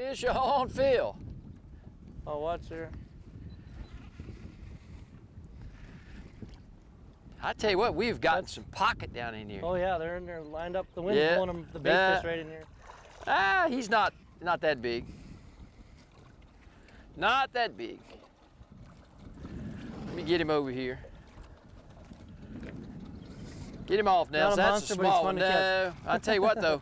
Fish on, Phil. Oh, watch her. I tell you what, we've got some pocket down in here. Oh yeah, they're in there lined up. The wind's Yeah. blowing them, the bait fish right in here. Ah, he's not that big. Not that big. Let me get him over here. Get him off, Nels. Not a That's monster, a but he's small fun one. to catch. No, I tell you what though.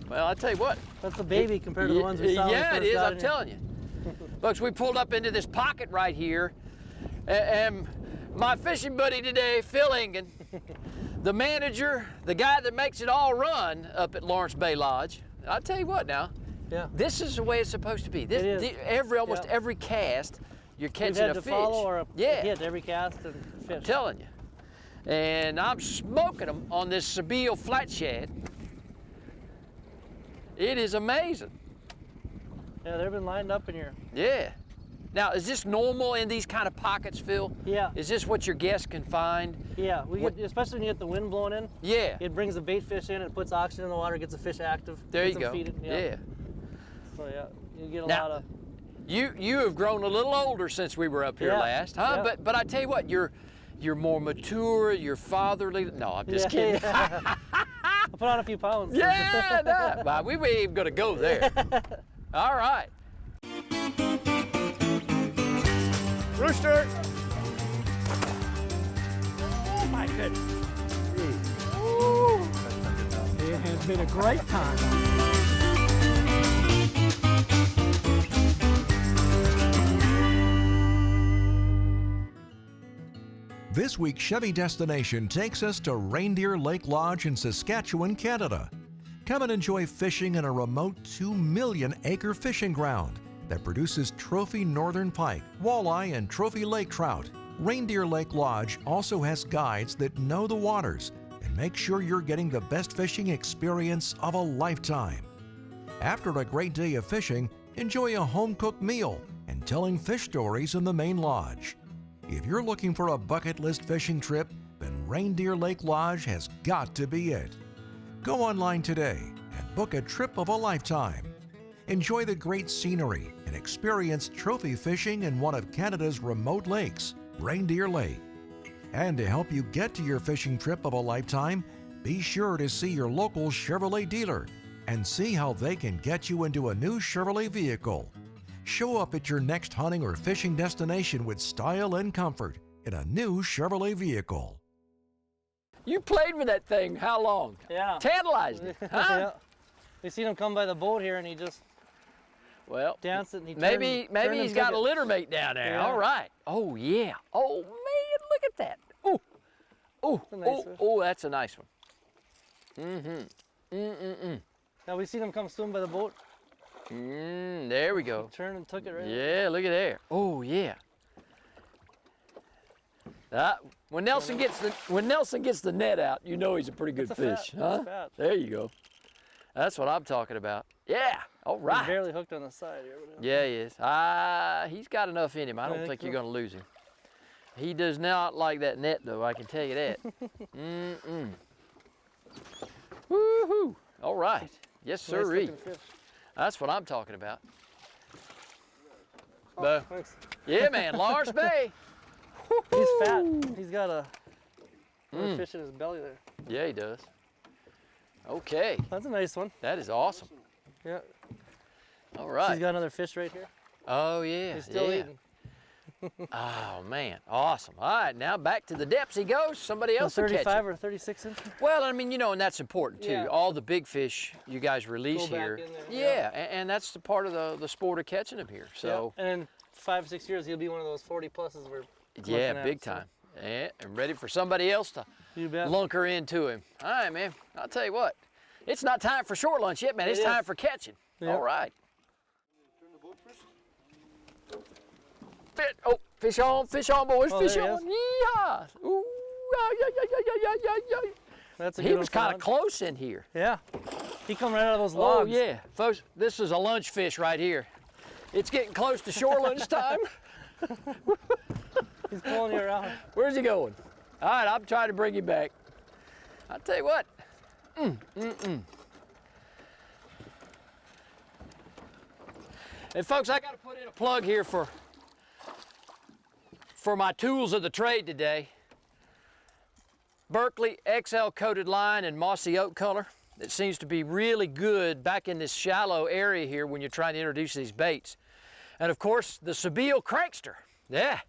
Well, I tell you what. That's a baby compared to the ones we saw. Yeah, it is. I'm telling you. Folks, we pulled up into this pocket right here, and my fishing buddy today, Phil Engen, the manager, the guy that makes it all run up at Lawrence Bay Lodge. I'll tell you what now. Yeah. This is the way it's supposed to be. This, It is. almost every cast, you're catching We've had a to fish. follow or yeah. hit every cast and fish. I'm telling you. And I'm smoking them on this Sabille flat shad. It is amazing. Yeah, they've been lined up in here. Yeah. Now, is this normal in these kind of pockets, Phil? Yeah. Is this what your guests can find? Yeah, especially when you get the wind blowing in. Yeah. It brings the bait fish in, it puts oxygen in the water, gets the fish active. There you gets them go. feeding, Yeah. So yeah, you get a Now, lot of. You have grown a little older since we were up here Yeah, last, huh? yeah. But I tell you what, you're more mature, you're fatherly. No, I'm just kidding. Yeah. I put on a few pounds. Yeah, no, well, we ain't even gonna go there. All right. Rooster! Oh my goodness. It has been a great time. This week, Chevy Destination takes us to Reindeer Lake Lodge in Saskatchewan, Canada. Come and enjoy fishing in a remote 2 million acre fishing ground that produces trophy northern pike, walleye, and trophy lake trout. Reindeer Lake Lodge also has guides that know the waters and make sure you're getting the best fishing experience of a lifetime. After a great day of fishing, enjoy a home-cooked meal and telling fish stories in the main lodge. If you're looking for a bucket list fishing trip, then Reindeer Lake Lodge has got to be it. Go online today and book a trip of a lifetime. Enjoy the great scenery and experience trophy fishing in one of Canada's remote lakes, Reindeer Lake. And to help you get to your fishing trip of a lifetime, be sure to see your local Chevrolet dealer and see how they can get you into a new Chevrolet vehicle. Show up at your next hunting or fishing destination with style and comfort in a new Chevrolet vehicle. You played with that thing how long? Yeah. Tantalized it, huh? Yeah. We seen him come by the boat here and he just Well, danced it and he maybe turned he's and got took a it. litter mate down there. Yeah. All right. Oh yeah. Oh man, look at that. Oh, oh, That's a nice oh, fish. oh, that's a nice one. Now we seen him come swim by the boat, There we go. turned and took it right. Yeah, look at there. Oh yeah. When Nelson gets the net out, you know he's a pretty good That's a fish, fat, huh? that's fat. There you go. That's what I'm talking about. Yeah. All He's right. barely hooked on the side here. But Yeah, he is. He's got enough in him. I don't think think you're so. going to lose him. He does not like that net, though. I can tell you that. Woohoo! All right. Yes, Nice sirree. looking fish. That's what I'm talking about. Oh, But thanks. yeah, man, Lawrence Bay. He's fat. He's got a fish in his belly there. Yeah, he does. Okay, That's a nice one. that is awesome. Yeah. All He's right. got another fish right here. Oh yeah. He's still yeah. eating. Oh man, awesome. All right, now back to the depths he goes. Somebody So else will catch him. 35 or 36 inch. Well, I mean, you know, and that's important too. Yeah. All the big fish you guys release Go back here. in there, Yeah, and that's the part of the sport of catching them here. So Yeah. And in 5-6 years, he'll be one of those 40 pluses we're looking yeah, at, big so time. Yeah, and ready for somebody else to You bet. lunker into him. All right, man. I'll tell you what. It's not time for short lunch yet, man. It's It time is. for catching. Yep. All right. Fish on, boys, Oh, fish there he on. Yeehaw! Ooh, yeah. That's a He good was one for kind of lunch. close in here. Yeah. He come right out of those Oh logs. yeah, folks, this is a lunch fish right here. It's getting close to shore lunch time. He's pulling you around. Where's he going? All right, I'm trying to bring him back. I'll tell you what. And folks, I got to put in a plug here for my tools of the trade today. Berkeley XL coated line in mossy oak color. It seems to be really good back in this shallow area here when you're trying to introduce these baits. And of course, the Sebile Crankster. Yeah,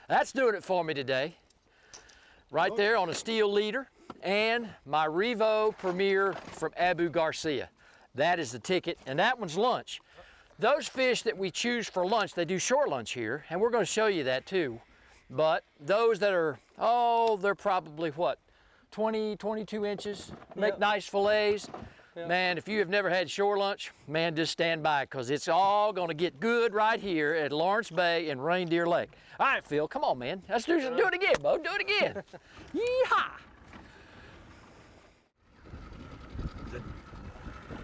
that's doing it for me today. Right there on a steel leader. And my Revo Premier from Abu Garcia. That is the ticket, and that one's lunch. Those fish that we choose for lunch, they do short lunch here, and we're going to show you that too. But those that are, oh, they're probably what, 20, 22 inches, make nice fillets. Yep. Man, if you have never had shore lunch, man, just stand by, because it's all going to get good right here at Lawrence Bay and Reindeer Lake. All right, Phil, come on, man. Let's do it again, Bo. Do it again. Yeehaw!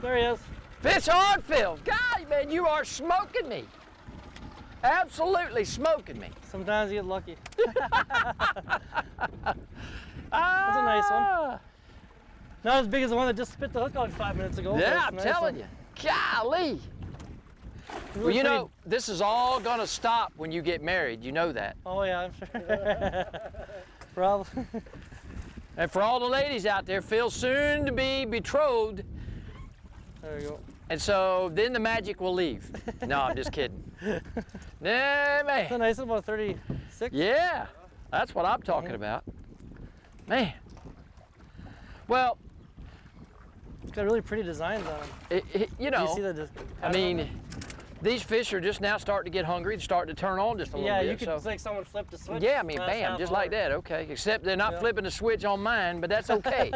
There he is. Fish on, Phil. God, man, you are smoking me. Absolutely smoking me. Sometimes you get lucky. That's a nice one. Not as big as the one that just spit the hook out 5 minutes ago. Yeah, I'm telling you. Golly. Well, you know, this is all gonna stop when you get married. You know that. Oh yeah, I'm sure. Probably. And for all the ladies out there, Phil's soon to be betrothed. There you go. And so then the magic will leave. No, I'm just kidding. Nah, man. That's a nice one, about 36. Yeah, that's what I'm talking about. Man. Well, it's got really pretty designs on them. You know, you see the I mean, these fish are just now starting to get hungry. They're starting to turn on just a little bit. Yeah, you could, it's like someone flipped a switch. Yeah, I mean, bam, just like that, okay. Except they're not flipping the switch on mine, but that's okay.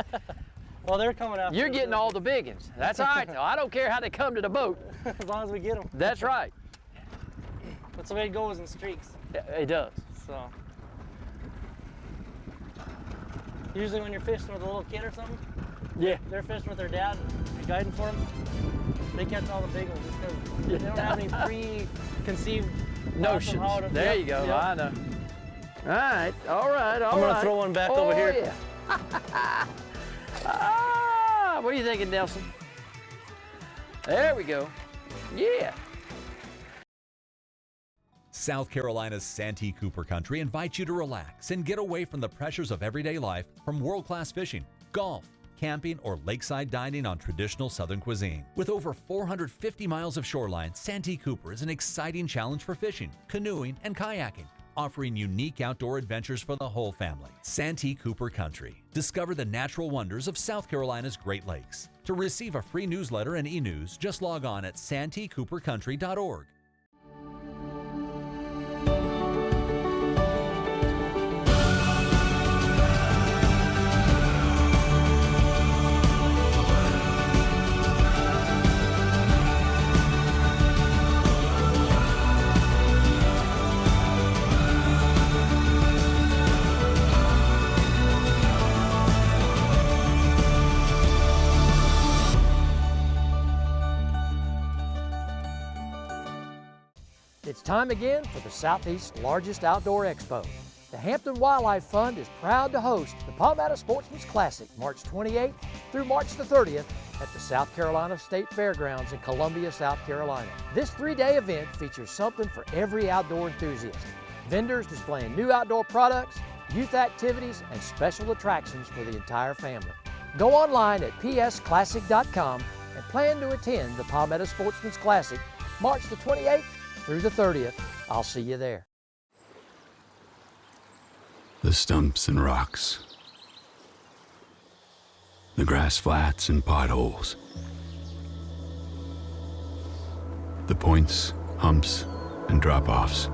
Well, they're coming out. You're getting all the big ones. That's all right, though. I don't care how they come to the boat. As long as we get them. That's right. That's the way it goes in streaks. Yeah, it does. So. Usually when you're fishing with a little kid or something, yeah, they're fishing with their dad, you're guiding for them, they catch all the big ones because they don't have any preconceived notions. There you go, I know. All right, all right, all right. I'm gonna throw one back over here. Yeah. Ah, what are you thinking, Nelson? There we go. Yeah. South Carolina's Santee Cooper Country invites you to relax and get away from the pressures of everyday life from world-class fishing, golf, camping, or lakeside dining on traditional Southern cuisine. With over 450 miles of shoreline, Santee Cooper is an exciting challenge for fishing, canoeing, and kayaking, offering unique outdoor adventures for the whole family. Santee Cooper Country. Discover the natural wonders of South Carolina's Great Lakes. To receive a free newsletter and e-news, just log on at santeecoopercountry.org. It's time again for the Southeast's largest outdoor expo. The Hampton Wildlife Fund is proud to host the Palmetto Sportsman's Classic March 28th through March the 30th at the South Carolina State Fairgrounds in Columbia, South Carolina. This three-day event features something for every outdoor enthusiast. Vendors displaying new outdoor products, youth activities, and special attractions for the entire family. Go online at psclassic.com and plan to attend the Palmetto Sportsman's Classic March the 28th through the 30th. I'll see you there. The stumps and rocks, the grass flats and potholes, the points, humps, and drop-offs,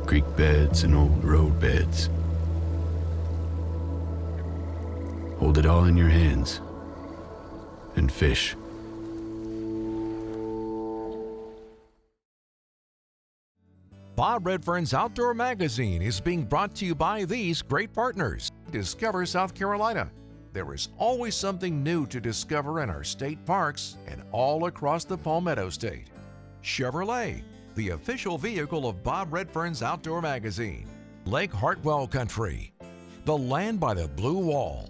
creek beds and old road beds. Hold it all in your hands and fish. Bob Redfern's Outdoor Magazine is being brought to you by these great partners. Discover South Carolina. There is always something new to discover in our state parks and all across the Palmetto State. Chevrolet, the official vehicle of Bob Redfern's Outdoor Magazine. Lake Hartwell Country. the land by the blue wall.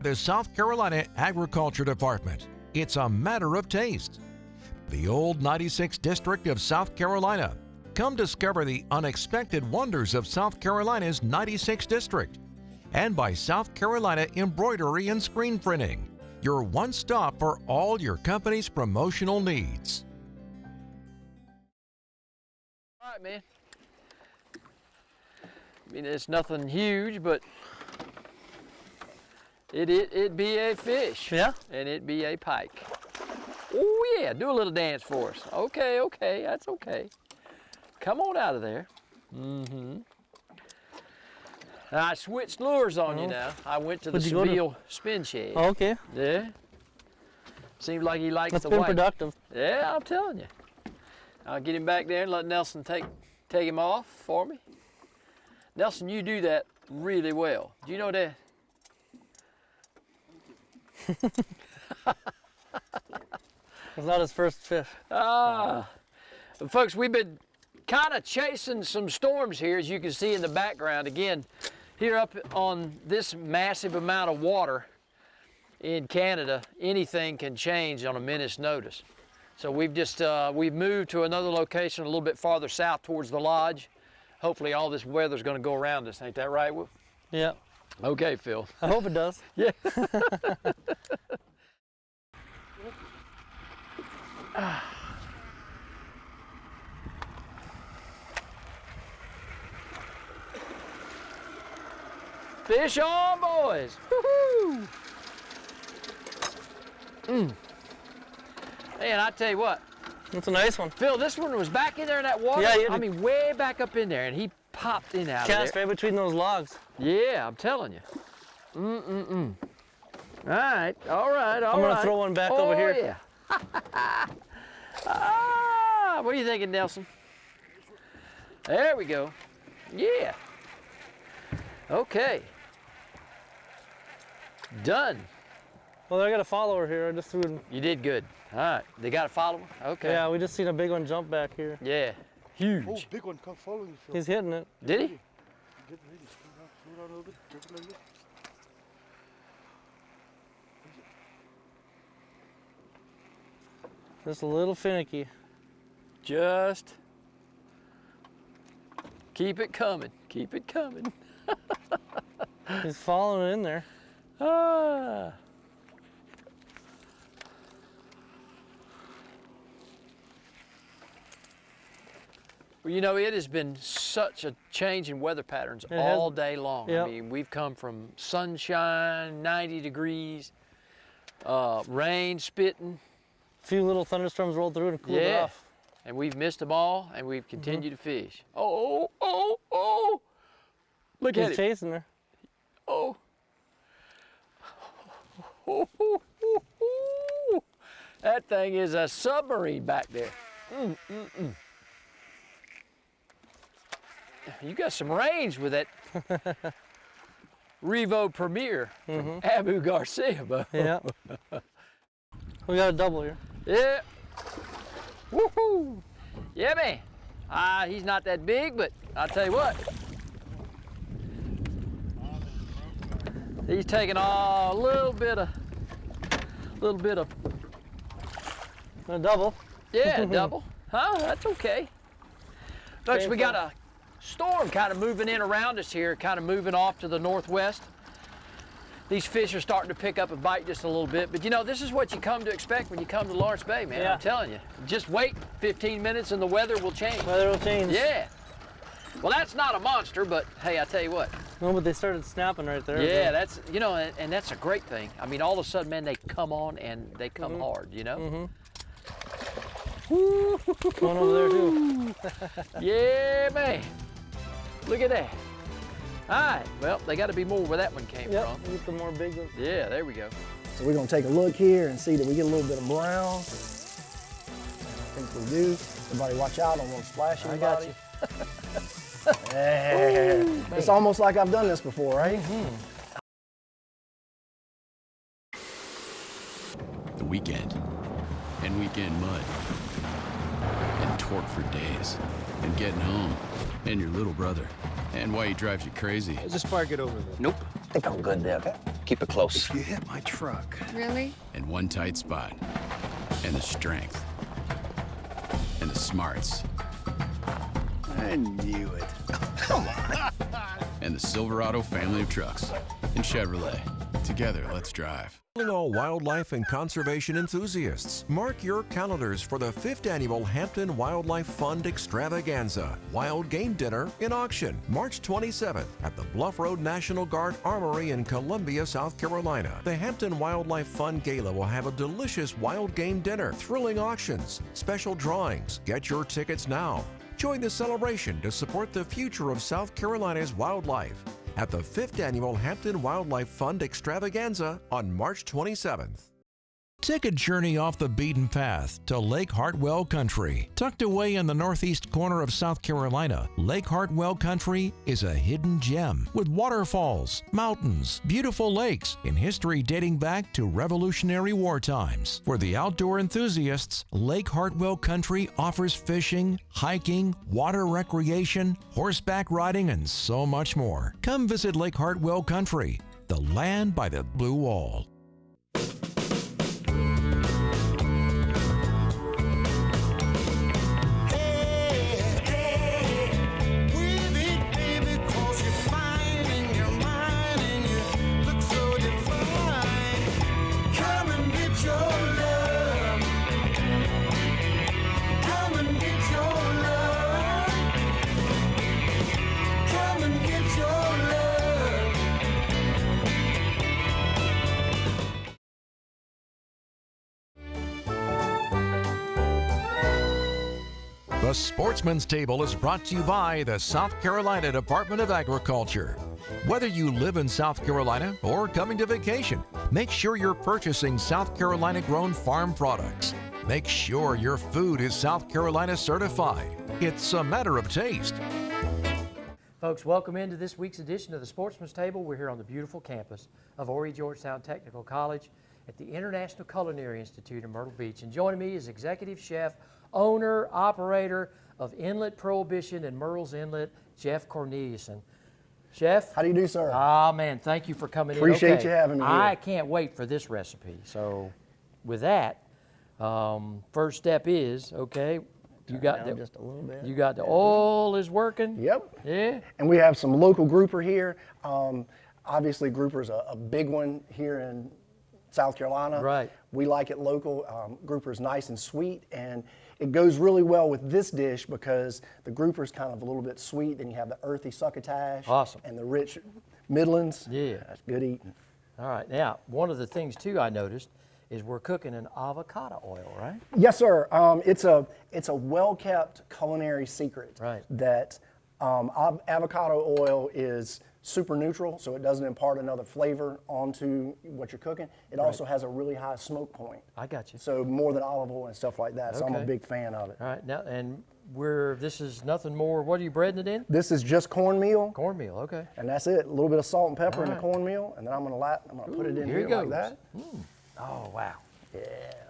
The South Carolina Agriculture Department. It's a matter of taste. The old 96th District of South Carolina. Come discover the unexpected wonders of South Carolina's 96th District. And by South Carolina Embroidery and Screen Printing, your one stop for all your company's promotional needs. All right, man. I mean, it's nothing huge, but it'd be a fish. Yeah? And it'd be a pike. Oh yeah, do a little dance for us. Okay, okay, that's okay. Come on out of there. Mm-hmm. I switched lures on you now. I went to the Where'd you go to? Seville spin shed. Oh, okay. Yeah. Seems like he likes That's the been white. productive. Yeah, I'm telling you. I'll get him back there and let Nelson take him off for me. Nelson, you do that really well. Do you know that? It's not his first fish. Folks, we've been kind of chasing some storms here, as you can see in the background. Again, here up on this massive amount of water in Canada, anything can change on a minute's notice. So we've just, we've moved to another location a little bit farther south towards the lodge. Hopefully all this weather's gonna go around us, ain't that right, Will? Yeah. Okay, Phil. I hope it does. Yeah. Fish on, boys. Woo-hoo. Man, I tell you what, That's a nice one. Phil, this one was back in there in that water. Yeah, you I mean, way back up in there, and he popped in out Cast of there. right between those logs. Yeah, I'm telling you. All right, all right, all right. I'm gonna throw one back over here. Yeah. What are you thinking, Nelson? There we go. Yeah. Okay. Done. Well, I got a follower here. I just threw it. You did good. All right. They got a follower? Okay. Yeah, we just seen a big one jump back here. Yeah. Huge. Oh, big one, come follow you, Phil. He's hitting it. Did he? Get ready. Slow down a little bit. Just like this. Just a little finicky. Just keep it coming. Keep it coming. He's following it in there. Ah. Well, you know, it has been such a change in weather patterns It has. all day long. Yep. I mean, we've come from sunshine, 90 degrees, rain spitting, A few little thunderstorms rolled through and cooled it yeah, off. and we've missed them all, and we've continued to fish. Oh, oh, oh! Look at He's it. chasing her. Oh. That thing is a submarine back there. You got some range with that Revo Premier from Abu Garcia, bud. Yeah. We got a double here. Yeah. Woohoo! Yeah, man. He's not that big, but I'll tell you what. He's taking a little bit of, A double. yeah, double. Huh? That's okay. Folks, Same we got thing. a storm kind of moving in around us here, kind of moving off to the northwest. These fish are starting to pick up and bite just a little bit, but you know, this is what you come to expect when you come to Lawrence Bay, man. Yeah. I'm telling you. Just wait 15 minutes and the weather will change. Weather will change. Yeah. Well, that's not a monster, but hey, I tell you what. No, but they started snapping right there. Yeah, that's, you know, and that's a great thing. I mean, all of a sudden, man, they come on and they come hard, you know? One over there too. Yeah, man. Look at that. All right, well, they got to be more where that one came Yep, from. get the more big ones. Yeah, there we go. So we're gonna take a look here and see that we get a little bit of brown. And I think we do. Everybody watch out, I don't want to splash I anybody. got you. Yeah. It's almost like I've done this before, right? The weekend. And weekend mud. And torque for days. And getting home. And your little brother. And why he drives you crazy. Just park it over there. Nope. I think I'm good there, okay? Keep it close. You hit my truck. Really? In one tight spot. And the strength. And the smarts. I knew it. And the Silverado family of trucks. In Chevrolet. Together, let's drive. All wildlife and conservation enthusiasts, mark your calendars for the 5th Annual Hampton Wildlife Fund Extravaganza, Wild Game Dinner in Auction, March 27th at the Bluff Road National Guard Armory in Columbia, South Carolina. The Hampton Wildlife Fund Gala will have a delicious wild game dinner, thrilling auctions, special drawings. Get your tickets now. Join the celebration to support the future of South Carolina's wildlife at the 5th Annual Hampton Wildlife Fund Extravaganza on March 27th. Take a journey off the beaten path to Lake Hartwell Country. Tucked away in the northeast corner of South Carolina, Lake Hartwell Country is a hidden gem with waterfalls, mountains, beautiful lakes, and history dating back to Revolutionary War times. For the outdoor enthusiasts, Lake Hartwell Country offers fishing, hiking, water recreation, horseback riding, and so much more. Come visit Lake Hartwell Country, the land by the blue wall. The Sportsman's Table is brought to you by the South Carolina Department of Agriculture. Whether you live in South Carolina or coming to vacation, make sure you're purchasing South Carolina-grown farm products. Make sure your food is South Carolina certified. It's a matter of taste. Folks, welcome into this week's edition of the Sportsman's Table. We're here on the beautiful campus of Horry Georgetown Technical College at the International Culinary Institute in Myrtle Beach. And joining me is executive chef, owner, operator of Inlet Prohibition and Murrells Inlet, Jeff Corneliuson. Chef? How do you do, sir? Ah, man, thank you for coming Appreciate in. you having me here. I can't wait for this recipe. So with that, first step is, okay, you got the, just a little bit. You got the oil is working? Yep. Yeah? And we have some local grouper here. Obviously, grouper's a big one here in South Carolina. Right. We like it local. Grouper's nice and sweet, and it goes really well with this dish because the grouper's kind of a little bit sweet, then you have the earthy succotash. Awesome. And the rich Midlands. Yeah. That's good eating. All right. Now, one of the things, too, I noticed is we're cooking in avocado oil, right? Yes, sir. It's a well-kept culinary secret. Right. That avocado oil is super neutral, so it doesn't impart another flavor onto what you're cooking. It also has a really high smoke point. I got you. So more than olive oil and stuff like that. So I'm a Okay. big fan of it. All right. Now, and this is nothing more. What are you breading it in? This is just cornmeal, Cornmeal. Okay. and that's it. A little bit of salt and pepper in the right. cornmeal, and then I'm gonna put it in Here here it goes. like that. Oh, wow. Yeah.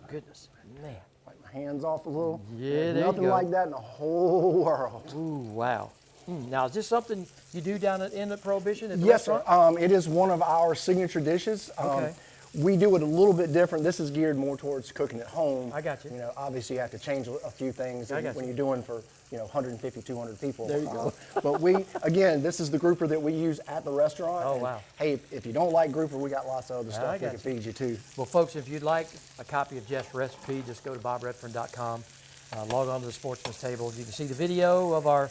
Goodness, man. Wipe my hands off a little. Yeah, There's there you nothing go. like that in the whole world. Ooh, wow. Now, is this something you do down at Inlet Prohibition at the Yes, sir. restaurant? It is one of our signature dishes. Okay. We do it a little bit different. This is geared more towards cooking at home. I got you. You know, obviously you have to change a few things I got when you. you're doing for 150, 200 people. There you go. But again, this is the grouper that we use at the restaurant. Oh, And, wow. Hey, if you don't like grouper, we got lots of other I stuff we got can feed you too. Well, folks, if you'd like a copy of Jeff's recipe, just go to bobredfern.com, log on to the Sportsman's Table. You can see the video of our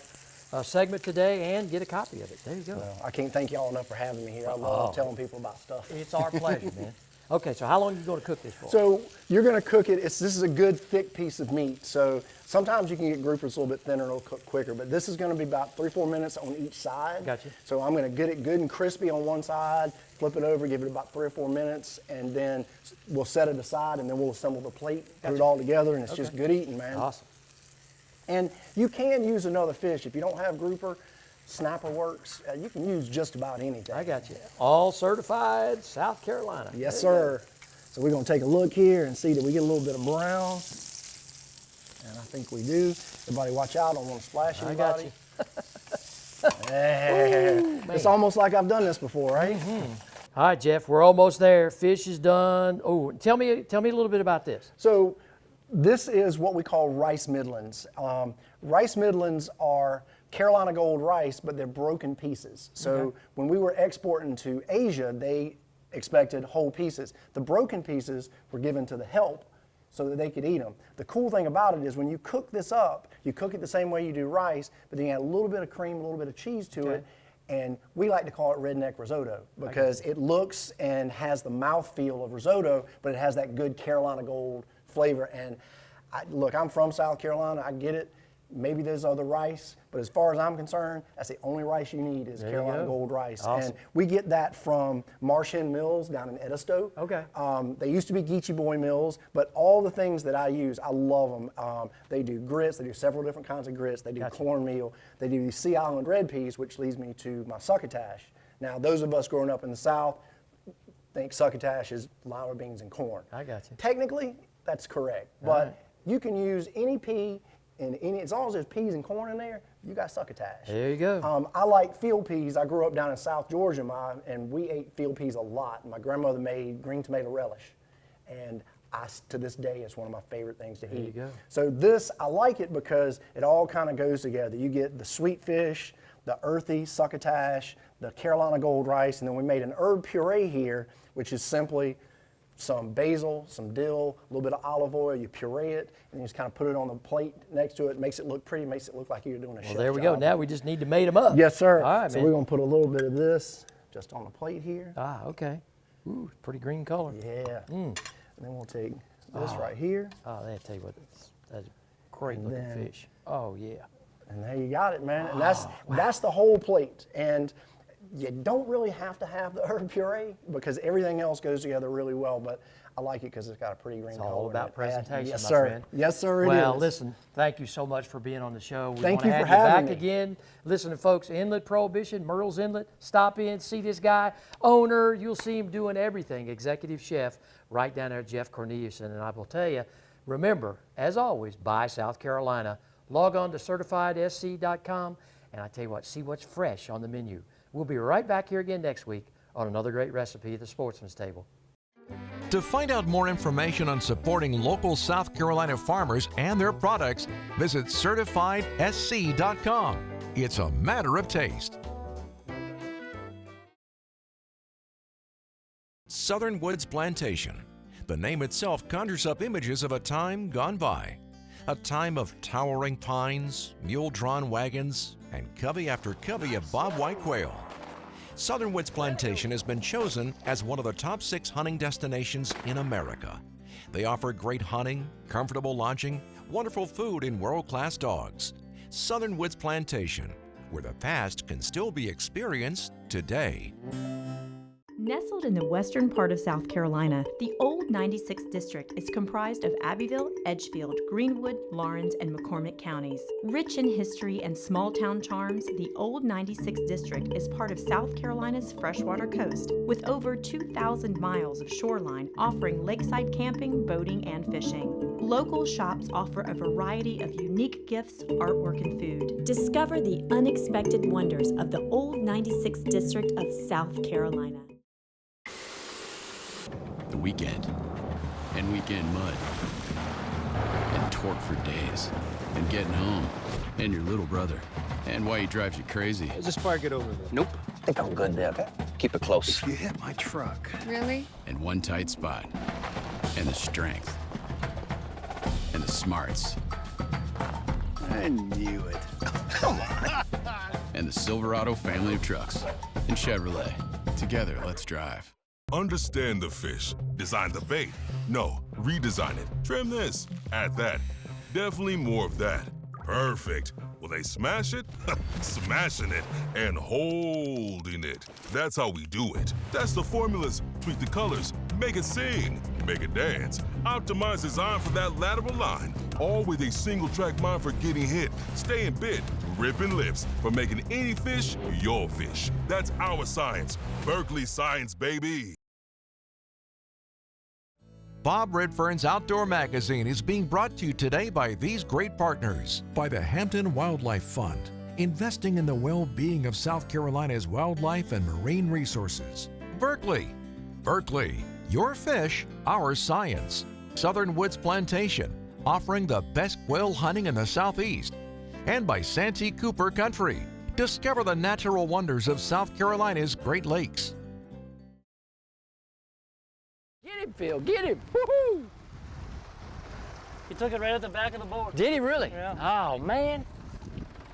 segment today and get a copy of it. There you go. Well, I can't thank y'all enough for having me here. I love telling people about stuff. It's our pleasure, man. Okay, so how long are you going to cook this for? So you're going to cook it. This is a good thick piece of meat. So sometimes you can get groupers a little bit thinner and it'll cook quicker. But this is going to be about 3-4 minutes on each side. Gotcha. So I'm going to get it good and crispy on one side, flip it over, give it about 3 or 4 minutes, and then we'll set it aside, and then we'll assemble the plate, put it all together, and it's just good eating, man. Awesome. And you can use another fish. If you don't have grouper, snapper works. You can use just about anything. I got you. All certified South Carolina. Yes, There you sir. So we're going to take a look here and see that we get a little bit of brown. And I think we do. Everybody watch out. I don't want to splash go. I anybody. got you. It's almost like I've done this before, right? All right, Jeff, we're almost there. Fish is done. Oh, tell me a little bit about this. So this is what we call rice middlings. Rice middlings are Carolina gold rice, but they're broken pieces. So when we were exporting to Asia, they expected whole pieces. The broken pieces were given to the help so that they could eat them. The cool thing about it is when you cook this up, you cook it the same way you do rice, but then you add a little bit of cream, a little bit of cheese to it, and we like to call it redneck risotto because it looks and has the mouthfeel of risotto, but it has that good Carolina gold flavor. And look, I'm from South Carolina, I get it. Maybe there's other rice, but as far as I'm concerned, that's the only rice you need is Carolina gold rice. Awesome. And we get that from Marsh Hen Mills down in Edisto. Okay. They used to be Geechee Boy Mills, but all the things that I use, I love them. They do grits, they do several different kinds of grits, they do cornmeal, they do these Sea Island red peas, which leads me to my succotash. Now, those of us growing up in the South think succotash is lima beans and corn. I got you. Technically, that's correct, but you can use any pea, and as long as there's peas and corn in there, you got succotash. There you go. I like field peas. I grew up down in South Georgia, and we ate field peas a lot. My grandmother made green tomato relish, and to this day, it's one of my favorite things to eat. There you go. So this, I like it because it all kind of goes together. You get the sweet fish, the earthy succotash, the Carolina gold rice, and then we made an herb puree here, which is simply some basil, some dill, a little bit of olive oil, you puree it, and you just kind of put it on the plate next to it. Makes it look pretty, makes it look like you're doing a chef's Well, there we job. go. Now we just need to mate them up. Yes, sir. All right, so man. we're going to put a little bit of this just on the plate here. Ah, okay. Ooh, pretty green color. Yeah. And then we'll take this right here. Oh, I tell you what, that's a great looking then- fish. Oh, yeah. And there you got it, man. And that's the whole plate. And you don't really have to have the herb puree because everything else goes together really well. But I like it because it's got a pretty green color. All and about it adds- presentation, yes, my sir. friend. Yes, sir. Well, it is. listen, thank you so much for being on the show. We Thank wanna you for have having back me. again. Listen, folks, Inlet Prohibition, Myrtle's Inlet. Stop in, see this guy, owner. You'll see him doing everything. Executive chef, right down there, Jeff Corneliuson. And I will tell you, remember, as always, buy South Carolina. Log on to certifiedsc.com, and I tell you what, see what's fresh on the menu. We'll be right back here again next week on another great recipe at the Sportsman's Table. To find out more information on supporting local South Carolina farmers and their products, visit certifiedsc.com. It's a matter of taste. Southern Woods Plantation. The name itself conjures up images of a time gone by. A time of towering pines, mule-drawn wagons, and covey after covey of bobwhite quail. Southern Woods Plantation has been chosen as one of the top 6 hunting destinations in America. They offer great hunting, comfortable lodging, wonderful food, and world-class dogs. Southern Woods Plantation, where the past can still be experienced today. Nestled in the western part of South Carolina, the Old 96th District is comprised of Abbeville, Edgefield, Greenwood, Lawrence, and McCormick counties. Rich in history and small-town charms, the Old 96th District is part of South Carolina's freshwater coast, with over 2,000 miles of shoreline offering lakeside camping, boating, and fishing. Local shops offer a variety of unique gifts, artwork, and food. Discover the unexpected wonders of the Old 96th District of South Carolina. The weekend, and weekend mud, and torque for days, and getting home, and your little brother, and why he drives you crazy. Just park it over there. Nope. I think I'm good there. Keep it close. You hit my truck. Really? And one tight spot, and the strength, and the smarts, I knew it. Come on. and the Silverado family of trucks, and Chevrolet. Together, let's drive. Understand the fish. Design the bait. No, redesign it. Trim this. Add that. Definitely more of that. Perfect. Will they smash it? Smashing it and holding it. That's how we do it. That's the formulas. Tweak the colors. Make it sing. Make it dance. Optimize design for that lateral line. All with a single track mind for getting hit, staying bit, ripping lips, for making any fish your fish. That's our science. Berkeley Science, baby. Bob Redfern's Outdoor Magazine is being brought to you today by these great partners. By the Hampton Wildlife Fund, investing in the well-being of South Carolina's wildlife and marine resources. Berkeley. Berkeley, your fish, our science. Southern Woods Plantation, offering the best quail hunting in the Southeast. And by Santee Cooper Country. Discover the natural wonders of South Carolina's Great Lakes. Get him, Phil, get him. Woohoo! He took it right at the back of the boat. Did he really? Yeah. Oh, man.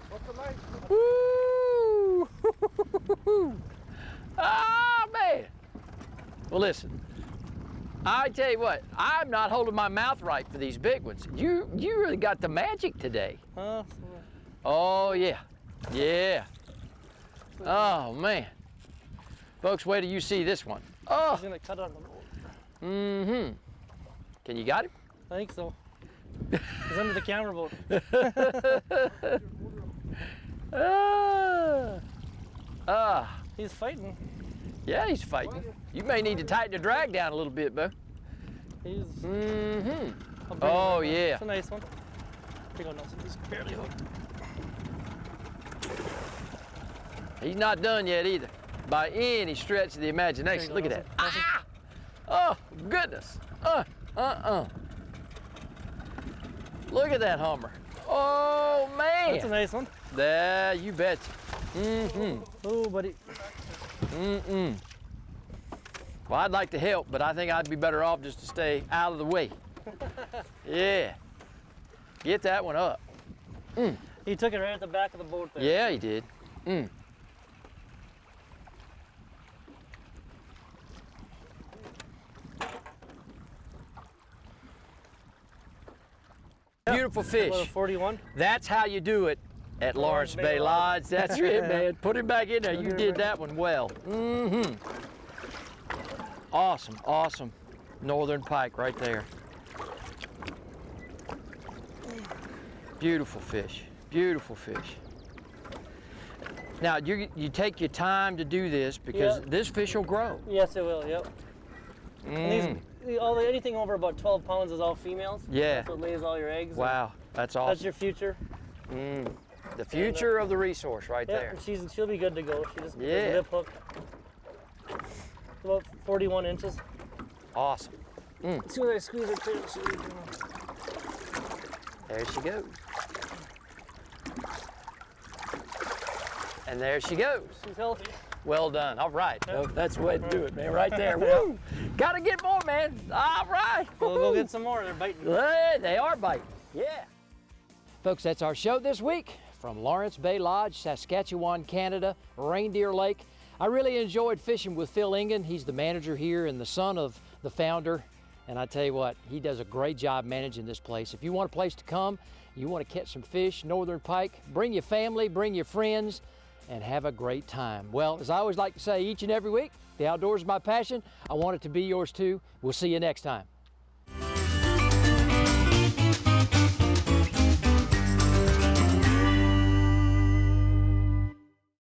What's the name? Woo! Oh, man. Well, listen, I tell you what, I'm not holding my mouth right for these big ones. You really got the magic today. Oh, yeah. Yeah. Oh, man. Folks, wait till you see this one. Oh. He's gonna cut on the boat. Mm-hmm. Can you got him? I think so. He's under the camera boat. He's fighting. Yeah, he's fighting. You may need to tighten the drag down a little bit, Bo. He's. Mm-hmm. Oh, yeah. It's a nice one. Here you go, Nelson. He's barely hooked. He's not done yet either, by any stretch of the imagination. Look at that. Ah! Oh, goodness. Look at that Hummer. Oh, man. That's a nice one. There, you bet. Mm-hmm. Oh, buddy. Mm-mm. Well, I'd like to help, but I think I'd be better off just to stay out of the way. Yeah. Get that one up. Mm. He took it right at the back of the boat there. Yeah, he did. Mm. Beautiful fish. What, a 41? That's how you do it at Lawrence Bay Lodge. That's it, man. Put him back in there. You did that one well. Mm-hmm. Awesome, awesome northern pike right there. Beautiful fish, beautiful fish. Now, you take your time to do this because this fish will grow. Yes, it will, yep. Mm. And anything over about 12 pounds is all females. Yeah. That's what lays all your eggs. Wow, that's awesome. That's your future. Mm. The future of the resource right there. She'll be good to go. She just has a lip hook. About 41 inches. Awesome. Mm. As soon as I squeeze her tail, there she goes. And there she goes. She's healthy. Well done. All right. That's the way to do it, man. Right there. Woo! Gotta get more, man. All right. We'll go get some more. They're biting. Hey, they are biting. Yeah. Folks, that's our show this week from Lawrence Bay Lodge, Saskatchewan, Canada, Reindeer Lake. I really enjoyed fishing with Phil Engen. He's the manager here and the son of the founder. And I tell you what, he does a great job managing this place. If you want a place to come, you want to catch some fish, northern pike, bring your family, bring your friends, and have a great time. Well, as I always like to say each and every week, the outdoors is my passion. I want it to be yours too. We'll see you next time.